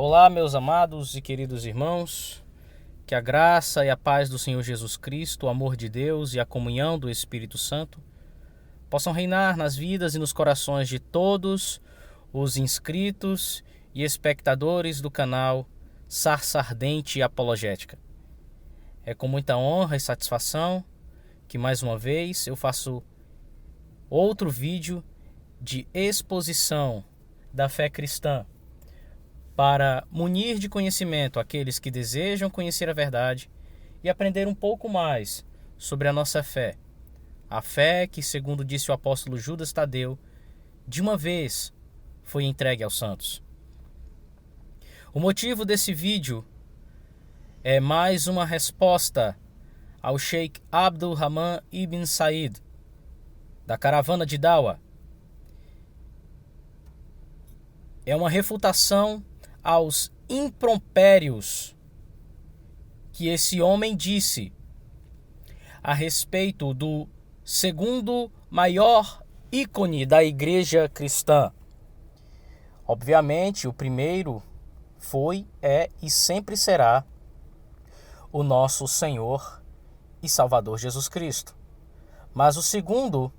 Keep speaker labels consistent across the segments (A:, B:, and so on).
A: Olá, meus amados e queridos irmãos, que a graça e a paz do Senhor Jesus Cristo, o amor de Deus e a comunhão do Espírito Santo possam reinar nas vidas e nos corações de todos os inscritos e espectadores do canal Sarça Ardente e Apologética. É com muita honra e satisfação que mais uma vez eu faço outro vídeo de exposição da fé cristã, para munir de conhecimento aqueles que desejam conhecer a verdade e aprender um pouco mais sobre a nossa fé. A fé que, segundo disse o apóstolo Judas Tadeu, de uma vez foi entregue aos santos. O motivo desse vídeo é mais uma resposta ao Sheikh Abdul Rahman Ibn Said, da caravana de Dawa. É uma refutação aos impropérios que esse homem disse a respeito do segundo maior ícone da igreja cristã. Obviamente, o primeiro foi, é e sempre será o nosso Senhor e Salvador Jesus Cristo. Mas o segundo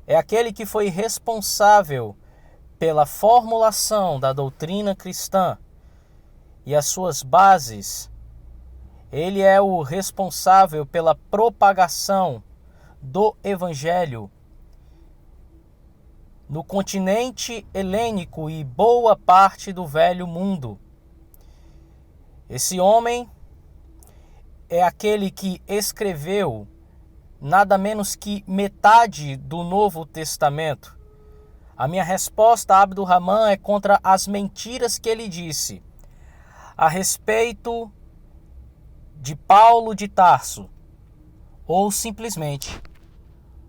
A: é aquele que foi responsável pela formulação da doutrina cristã e as suas bases. Ele é o responsável pela propagação do Evangelho no continente helênico e boa parte do velho mundo. Esse homem é aquele que escreveu nada menos que metade do Novo Testamento. A minha resposta a Abdul Rahman é contra as mentiras que ele disse a respeito de Paulo de Tarso, ou simplesmente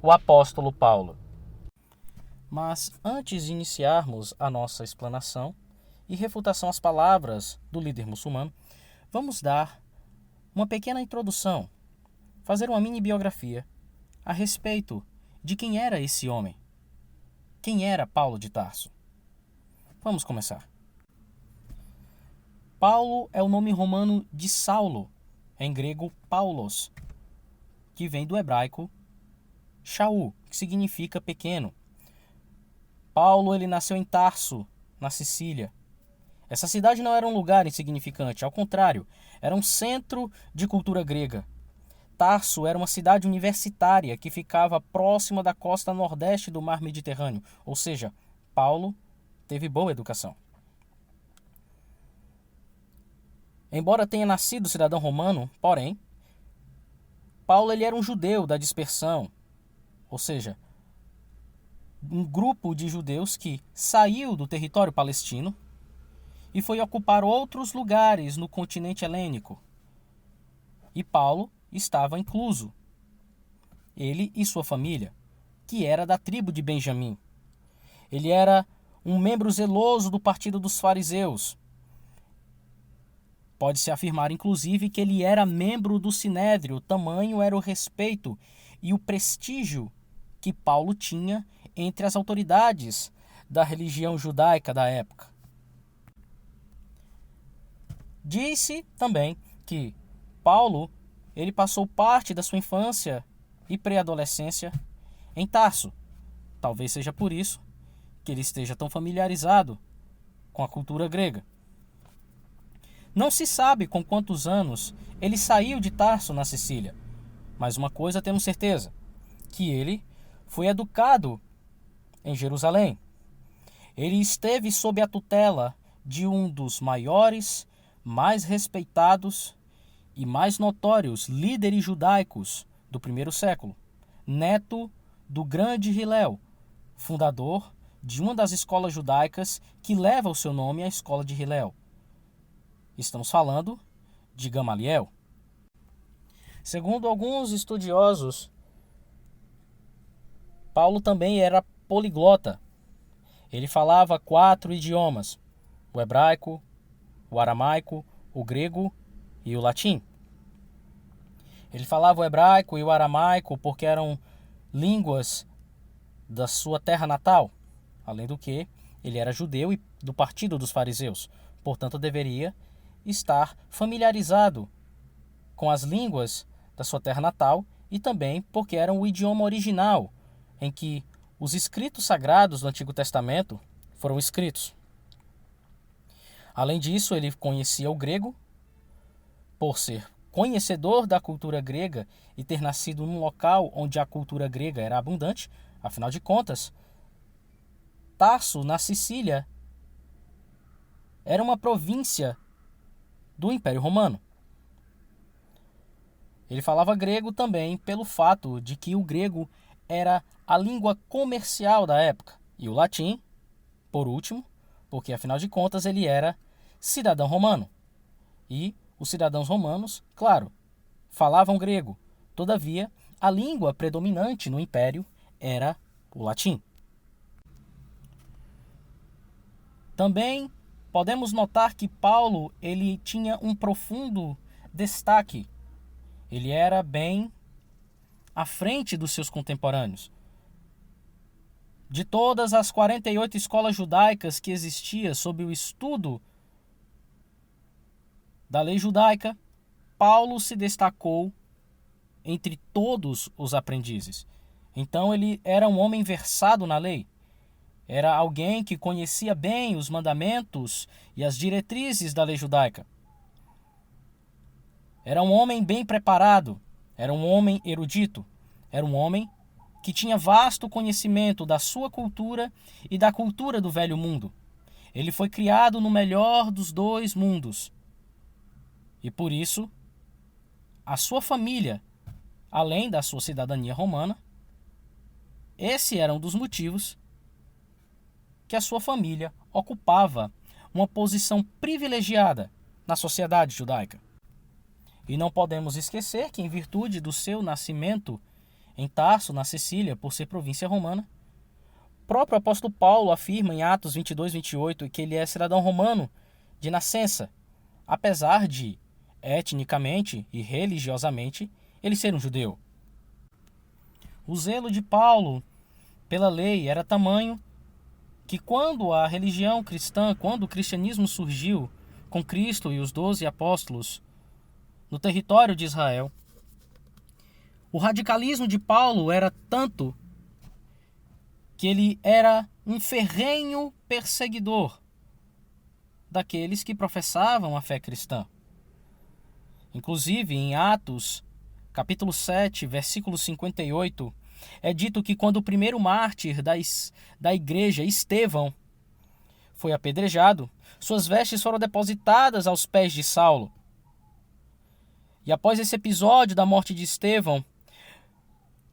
A: o apóstolo Paulo. Mas antes de iniciarmos a nossa explanação e refutação às palavras do líder muçulmano, vamos dar uma pequena introdução, fazer uma mini biografia a respeito de quem era esse homem. Quem era Paulo de Tarso? Vamos começar. Paulo é o nome romano de Saulo, em grego Paulos, que vem do hebraico Shaul, que significa pequeno. Paulo ele nasceu em Tarso, na Sicília. Essa cidade não era um lugar insignificante, ao contrário, era um centro de cultura grega. Tarso era uma cidade universitária que ficava próxima da costa nordeste do mar Mediterrâneo, ou seja, Paulo teve boa educação. Embora tenha nascido cidadão romano, porém, Paulo ele era um judeu da dispersão, ou seja, um grupo de judeus que saiu do território palestino e foi ocupar outros lugares no continente helênico. E Paulo estava incluso. Ele e sua família, que era da tribo de Benjamim. Ele era um membro zeloso do partido dos fariseus. Pode-se afirmar, inclusive, que ele era membro do Sinédrio, tamanho era o respeito e o prestígio que Paulo tinha entre as autoridades da religião judaica da época. Disse também que Paulo ele passou parte da sua infância e pré-adolescência em Tarso. Talvez seja por isso que ele esteja tão familiarizado com a cultura grega. Não se sabe com quantos anos ele saiu de Tarso na Sicília, mas uma coisa temos certeza, que ele foi educado em Jerusalém. Ele esteve sob a tutela de um dos maiores, mais respeitados e mais notórios líderes judaicos do primeiro século, neto do grande Hilel, fundador de uma das escolas judaicas que leva o seu nome à escola de Hilel. Estamos falando de Gamaliel. Segundo alguns estudiosos, Paulo também era poliglota. Ele falava 4 idiomas: o hebraico, o aramaico, o grego e o latim. Ele falava o hebraico e o aramaico porque eram línguas da sua terra natal. Além do que, ele era judeu e do partido dos fariseus. portanto deveria estar familiarizado com as línguas da sua terra natal e também porque era o idioma original em que os escritos sagrados do Antigo Testamento foram escritos. Além disso, ele conhecia o grego, por ser conhecedor da cultura grega e ter nascido num local onde a cultura grega era abundante. Afinal de contas, Tarso, na Sicília, era uma província do Império Romano. Ele falava grego também pelo fato de que o grego era a língua comercial da época, e o latim, por último, porque afinal de contas ele era cidadão romano. E os cidadãos romanos, claro, falavam grego. Todavia, a língua predominante no império era o latim. Também podemos notar que Paulo ele tinha um profundo destaque. Ele era bem à frente dos seus contemporâneos. De todas as 48 escolas judaicas que existiam sob o estudo da lei judaica, Paulo se destacou entre todos os aprendizes. Então ele era um homem versado na lei. Era alguém que conhecia bem os mandamentos e as diretrizes da lei judaica. Era um homem bem preparado, era um homem erudito, era um homem que tinha vasto conhecimento da sua cultura e da cultura do velho mundo. Ele foi criado no melhor dos dois mundos. E por isso, a sua família, além da sua cidadania romana, esse era um dos motivos que a sua família ocupava uma posição privilegiada na sociedade judaica. E não podemos esquecer que, em virtude do seu nascimento em Tarso, na Sicília, por ser província romana, o próprio apóstolo Paulo afirma em Atos 22:28 que ele é cidadão romano de nascença, apesar de, etnicamente e religiosamente, ele ser um judeu. O zelo de Paulo pela lei era tamanho que quando a religião cristã, quando o cristianismo surgiu com Cristo e os 12 apóstolos no território de Israel, o radicalismo de Paulo era tanto que ele era um ferrenho perseguidor daqueles que professavam a fé cristã. Inclusive, em Atos, capítulo 7, versículo 58, é dito que quando o primeiro mártir da igreja, Estevão, foi apedrejado, suas vestes foram depositadas aos pés de Saulo. E após esse episódio da morte de Estevão,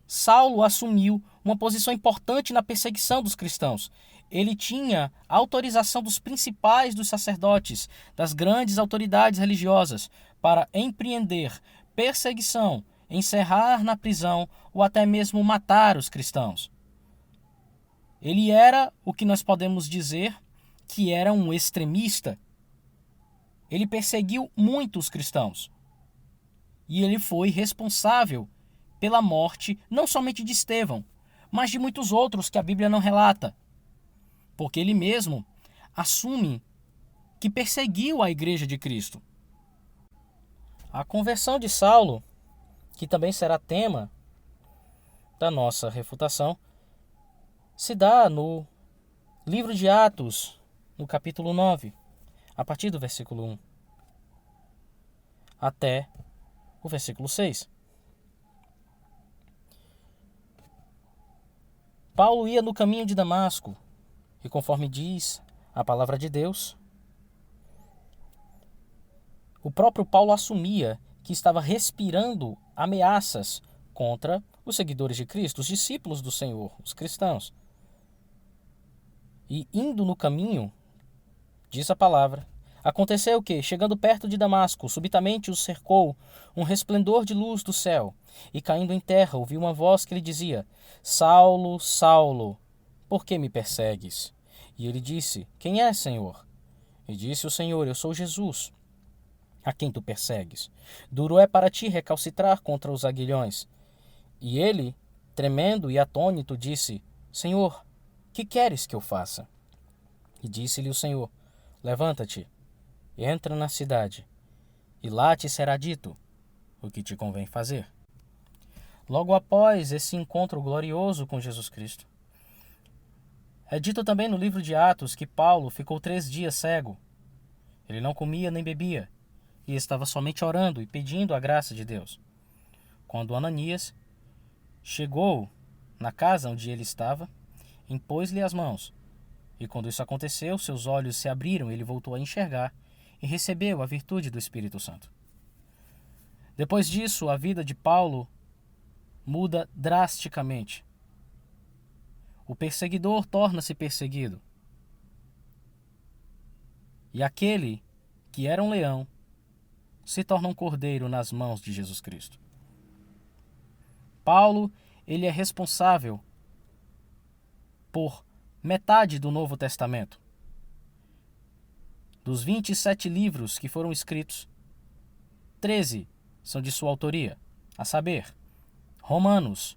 A: Saulo assumiu uma posição importante na perseguição dos cristãos. Ele tinha a autorização dos principais dos sacerdotes, das grandes autoridades religiosas, para empreender perseguição, encerrar na prisão ou até mesmo matar os cristãos. Ele era o que nós podemos dizer que era um extremista. Ele perseguiu muitos cristãos. E ele foi responsável pela morte não somente de Estevão, mas de muitos outros que a Bíblia não relata. Porque ele mesmo assume que perseguiu a igreja de Cristo. A conversão de Saulo, que também será tema da nossa refutação, se dá no livro de Atos, no capítulo 9, a partir do versículo 1, até o versículo 6. Paulo ia no caminho de Damasco, e conforme diz a palavra de Deus, o próprio Paulo assumia que estava respirando ameaças contra os seguidores de Cristo, os discípulos do Senhor, os cristãos. E indo no caminho, diz a palavra, aconteceu que, chegando perto de Damasco, subitamente o cercou um resplendor de luz do céu, e caindo em terra ouviu uma voz que lhe dizia: Saulo, Saulo, por que me persegues? E ele disse: Quem é, Senhor? E disse o Senhor: Eu sou Jesus, a quem tu persegues. Duro é para ti recalcitrar contra os aguilhões. E ele, tremendo e atônito, disse: Senhor, que queres que eu faça? E disse-lhe o Senhor: Levanta-te, Entra na cidade, e lá te será dito o que te convém fazer. Logo após esse encontro glorioso com Jesus Cristo, é dito também no livro de Atos que Paulo ficou 3 dias cego. Ele não comia nem bebia, e estava somente orando e pedindo a graça de Deus. Quando Ananias chegou na casa onde ele estava, impôs-lhe as mãos, e quando isso aconteceu, seus olhos se abriram e ele voltou a enxergar e recebeu a virtude do Espírito Santo. Depois disso, a vida de Paulo muda drasticamente. O perseguidor torna-se perseguido. E aquele que era um leão se torna um cordeiro nas mãos de Jesus Cristo. Paulo, ele é responsável por metade do Novo Testamento. Dos 27 livros que foram escritos, 13 são de sua autoria, a saber, Romanos,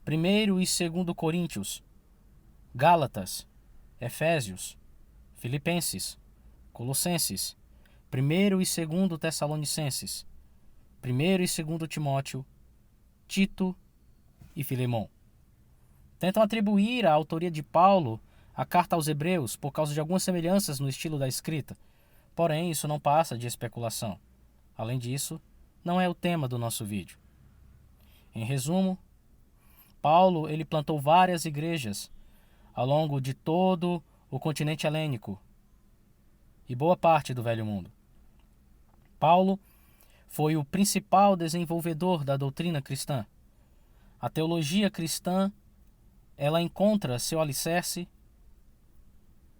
A: 1º e 2º Coríntios, Gálatas, Efésios, Filipenses, Colossenses, 1º e 2º Tessalonicenses, 1º e 2º Timóteo, Tito e Filemão. Tentam atribuir a autoria de Paulo à carta aos Hebreus por causa de algumas semelhanças no estilo da escrita, porém isso não passa de especulação. Além disso, não é o tema do nosso vídeo. Em resumo, Paulo ele plantou várias igrejas ao longo de todo o continente helênico e boa parte do Velho Mundo. Paulo foi o principal desenvolvedor da doutrina cristã. A teologia cristã, ela encontra seu alicerce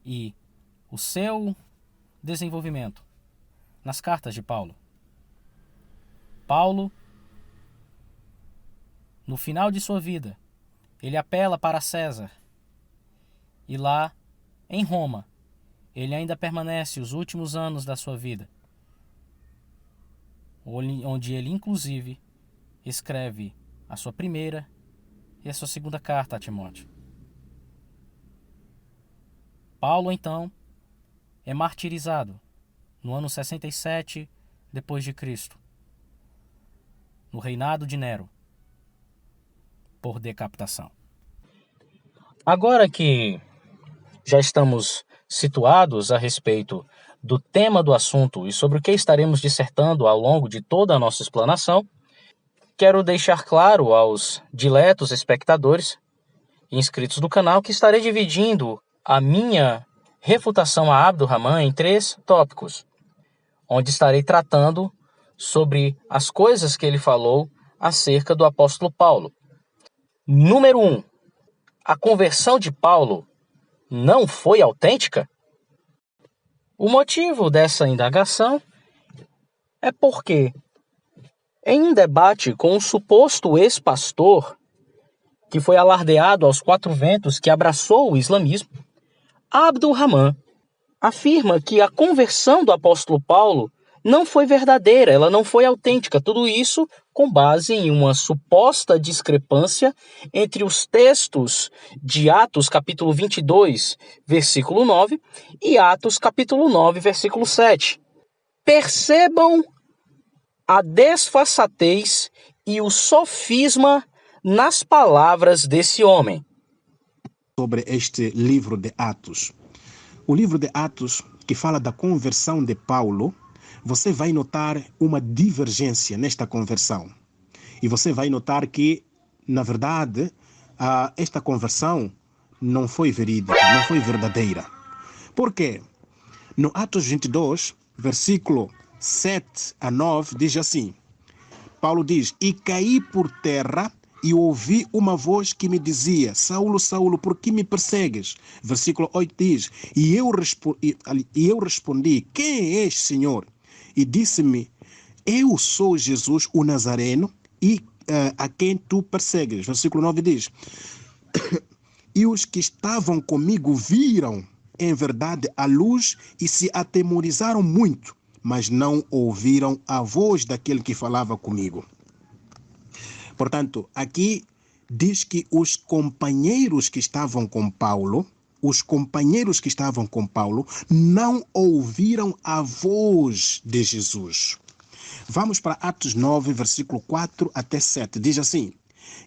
A: e o seu desenvolvimento nas cartas de Paulo. Paulo, no final de sua vida, ele apela para César. E lá, em Roma, ele ainda permanece os últimos anos da sua vida, onde ele, inclusive, escreve a sua primeira e a sua segunda carta a Timóteo. Paulo, então, é martirizado no ano 67 depois de Cristo, no reinado de Nero, por decapitação. Agora que já estamos situados a respeito do tema do assunto e sobre o que estaremos dissertando ao longo de toda a nossa explanação, quero deixar claro aos diletos espectadores e inscritos do canal que estarei dividindo a minha refutação a Abd ar-Rahman em 3 tópicos, onde estarei tratando sobre as coisas que ele falou acerca do apóstolo Paulo. Número 1. A conversão de Paulo não foi autêntica? O motivo dessa indagação é porque, em um debate com um suposto ex-pastor, que foi alardeado aos 4 ventos que abraçou o islamismo, Abd ar-Rahman afirma que a conversão do apóstolo Paulo não foi verdadeira, ela não foi autêntica. Tudo isso com base em uma suposta discrepância entre os textos de Atos capítulo 22, versículo 9, e Atos capítulo 9, versículo 7. Percebam a desfaçatez e o sofisma nas palavras desse homem.
B: Sobre este livro de Atos. O livro de Atos, que fala da conversão de Paulo, você vai notar uma divergência nesta conversão. E você vai notar que, na verdade, esta conversão não foi verídica, não foi verdadeira. Por quê? No Atos 22, versículo 7 a 9, diz assim: Paulo diz: E caí por terra e ouvi uma voz que me dizia: Saulo, Saulo, por que me persegues? Versículo 8 diz: E eu respondi: Quem és, Senhor? E disse-me: Eu sou Jesus, o Nazareno, e a quem tu persegues. Versículo 9 diz: E os que estavam comigo viram, em verdade, a luz e se atemorizaram muito, mas não ouviram a voz daquele que falava comigo. Portanto, aqui diz que os companheiros que estavam com Paulo os companheiros que estavam com Paulo não ouviram a voz de Jesus. Vamos para Atos 9, versículo 4 até 7. Diz assim: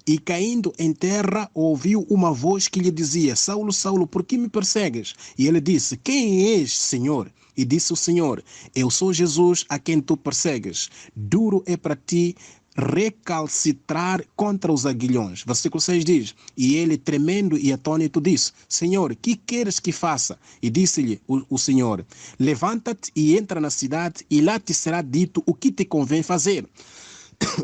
B: E caindo em terra, ouviu uma voz que lhe dizia: Saulo, Saulo, por que me persegues? E ele disse: Quem és, Senhor? E disse o Senhor: Eu sou Jesus a quem tu persegues. Duro é para ti recalcitrar contra os aguilhões. Versículo 6 diz: E ele, tremendo e atônito, disse: Senhor, que queres que faça? E disse-lhe o Senhor: Levanta-te e entra na cidade, e lá te será dito o que te convém fazer.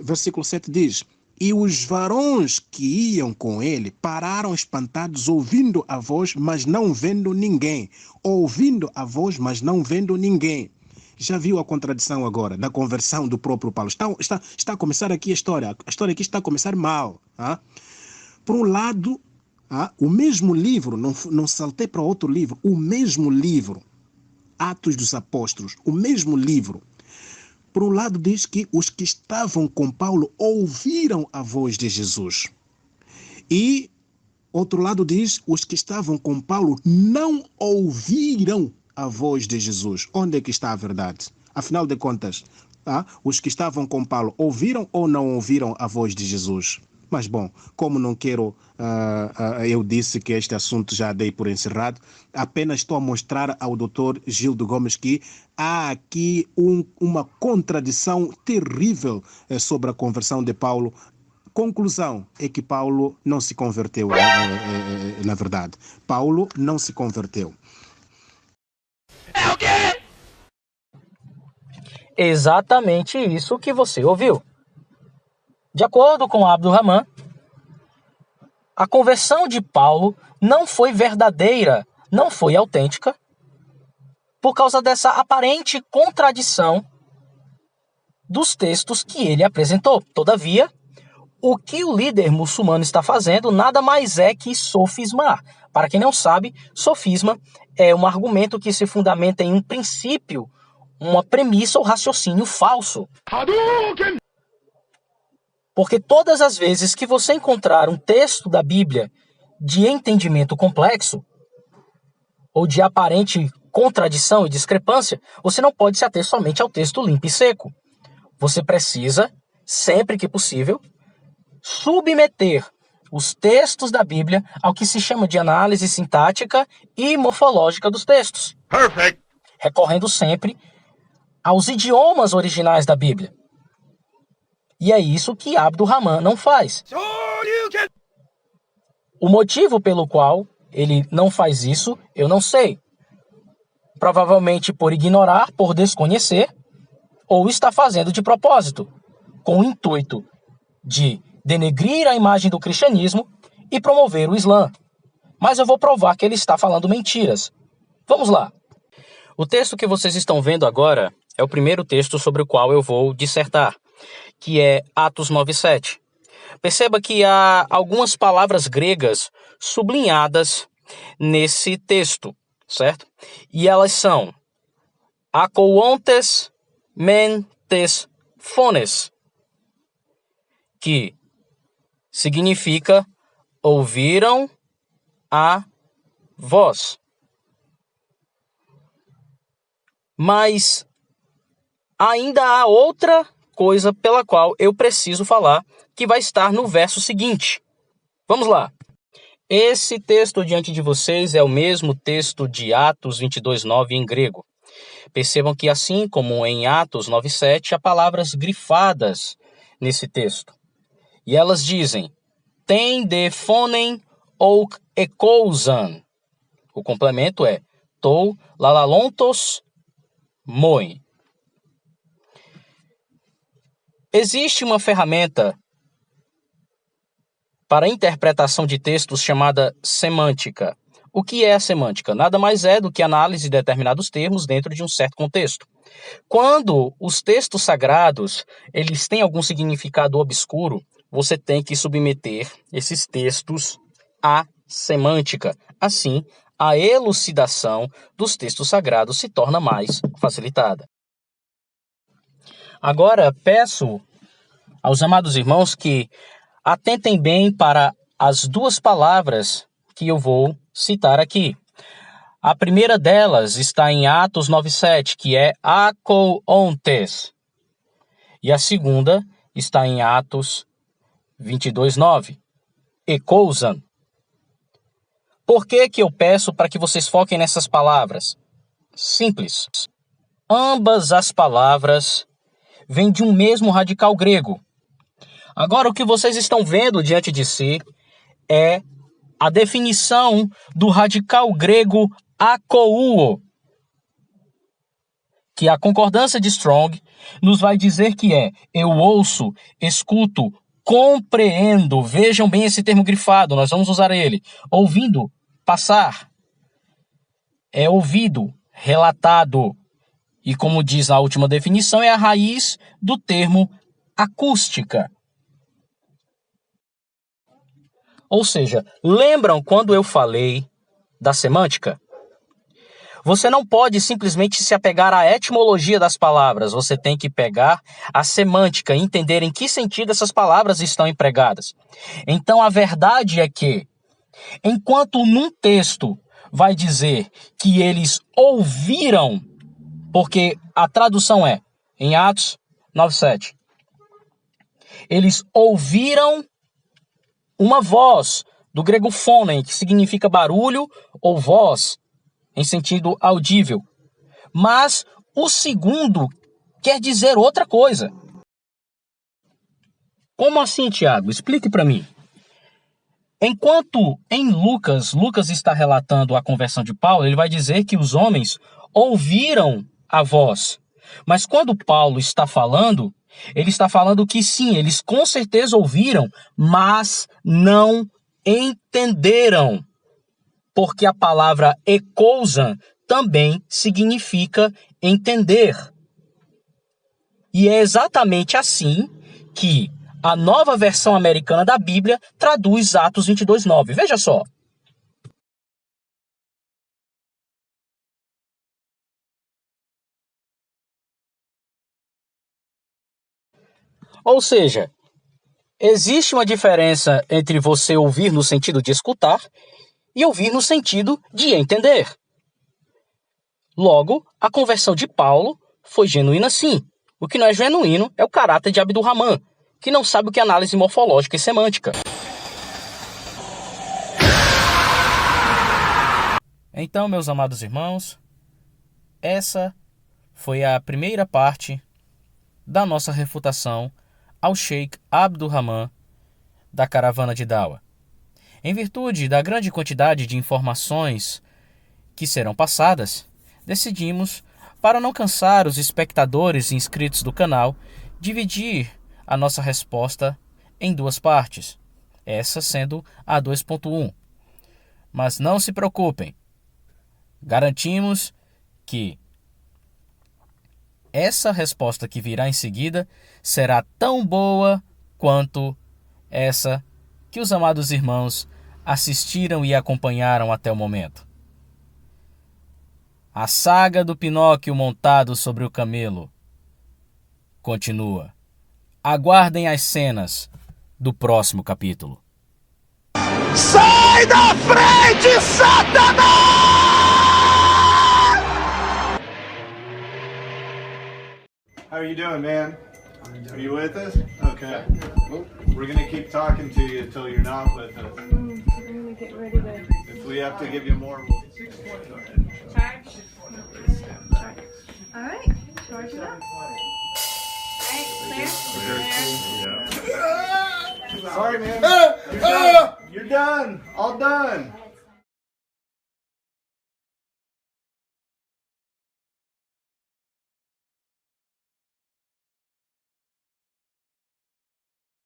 B: Versículo 7 diz: E os varões que iam com ele pararam espantados, ouvindo a voz, mas não vendo ninguém. Ouvindo a voz, mas não vendo ninguém. Já viu a contradição agora da conversão do próprio Paulo? Está a começar aqui a história aqui está a começar mal. Por um lado, o mesmo livro, não saltei para outro livro, o mesmo livro, Atos dos Apóstolos, o mesmo livro. Por um lado diz que os que estavam com Paulo ouviram a voz de Jesus. E outro lado diz, os que estavam com Paulo não ouviram a voz de Jesus. Onde é que está a verdade? Afinal de contas, os que estavam com Paulo ouviram ou não ouviram a voz de Jesus? Mas bom, como não quero, eu disse que este assunto já dei por encerrado, apenas estou a mostrar ao Dr. Gildo Gomes que há aqui uma contradição terrível sobre a conversão de Paulo. Conclusão é que Paulo não se converteu, na verdade. Paulo não se converteu.
A: É o quê? Exatamente isso que você ouviu. De acordo com Abdurrahman, a conversão de Paulo não foi verdadeira, não foi autêntica, por causa dessa aparente contradição dos textos que ele apresentou. Todavia, o que o líder muçulmano está fazendo nada mais é que sofismar. Para quem não sabe, sofisma é um argumento que se fundamenta em um princípio, uma premissa ou raciocínio falso. Porque todas as vezes que você encontrar um texto da Bíblia de entendimento complexo, ou de aparente contradição e discrepância, você não pode se ater somente ao texto limpo e seco. Você precisa, sempre que possível, submeter os textos da Bíblia ao que se chama de análise sintática e morfológica dos textos. Perfect. Recorrendo sempre aos idiomas originais da Bíblia. E é isso que Abdurrahman não faz. O motivo pelo qual ele não faz isso, eu não sei. Provavelmente por ignorar, por desconhecer, ou está fazendo de propósito, com o intuito de denegrir a imagem do cristianismo e promover o Islã. Mas eu vou provar que ele está falando mentiras. Vamos lá. O texto que vocês estão vendo agora é o primeiro texto sobre o qual eu vou dissertar, que é Atos 9:7. Perceba que há algumas palavras gregas sublinhadas nesse texto, certo? E elas são akouontes mentes phones, que significa ouviram a voz. Mas ainda há outra coisa pela qual eu preciso falar, que vai estar no verso seguinte. Vamos lá. Esse texto diante de vocês é o mesmo texto de Atos 22:9 em grego. Percebam que, assim como em Atos 9:7, há palavras grifadas nesse texto. E elas dizem, ten de phonen ou ekousan. O complemento é tou lalalontos moi. Existe uma ferramenta para interpretação de textos chamada semântica. O que é a semântica? Nada mais é do que análise de determinados termos dentro de um certo contexto. Quando os textos sagrados eles têm algum significado obscuro, você tem que submeter esses textos à semântica. Assim, a elucidação dos textos sagrados se torna mais facilitada. Agora, peço aos amados irmãos que atentem bem para as duas palavras que eu vou citar aqui. A primeira delas está em Atos 9:7, que é akoontes. E a segunda está em Atos 22:9, ekousan. Por que eu peço para que vocês foquem nessas palavras? Simples. Ambas as palavras vêm de um mesmo radical grego. Agora, o que vocês estão vendo diante de si é a definição do radical grego akouo, que a concordância de Strong nos vai dizer que é eu ouço, escuto, compreendo. Vejam bem esse termo grifado, nós vamos usar ele. Ouvindo, passar. É ouvido, relatado. E como diz a última definição, é a raiz do termo acústica. Ou seja, lembram quando eu falei da semântica? Você não pode simplesmente se apegar à etimologia das palavras, você tem que pegar a semântica, entender em que sentido essas palavras estão empregadas. Então a verdade é que, enquanto num texto vai dizer que eles ouviram, porque a tradução é, em Atos 9:7, eles ouviram uma voz, do grego phonem, que significa barulho ou voz, em sentido audível. Mas o segundo quer dizer outra coisa. Como assim, Tiago? Explique para mim. Enquanto em Lucas está relatando a conversão de Paulo, ele vai dizer que os homens ouviram a voz. Mas quando Paulo está falando, ele está falando que sim, eles com certeza ouviram, mas não entenderam. Porque a palavra ekousan também significa entender. E é exatamente assim que a nova versão americana da Bíblia traduz Atos 22:9. Veja só. Ou seja, existe uma diferença entre você ouvir no sentido de escutar e ouvir no sentido de entender. Logo, a conversão de Paulo foi genuína sim. O que não é genuíno é o caráter de Abdul-Rahman, que não sabe o que é análise morfológica e semântica. Então, meus amados irmãos, essa foi a primeira parte da nossa refutação ao Sheikh Abdul-Rahman da caravana de Dawa. Em virtude da grande quantidade de informações que serão passadas, decidimos, para não cansar os espectadores e inscritos do canal, dividir a nossa resposta em duas partes, essa sendo a 2.1. Mas não se preocupem, garantimos que essa resposta que virá em seguida será tão boa quanto essa que os amados irmãos assistiram e acompanharam até o momento. A saga do Pinóquio montado sobre o camelo continua. Aguardem as cenas do próximo capítulo.
C: Sai da frente, Satanás!
D: How are you doing, man? Are you with us? Okay. We're going to keep talking to you until you're not with us.
E: I'm gonna get ready to
D: If we have to give you more, we'll go ahead.
E: charge. All right, charge it up. All right, clear.
D: Sorry, man. You're done. You're done. All done.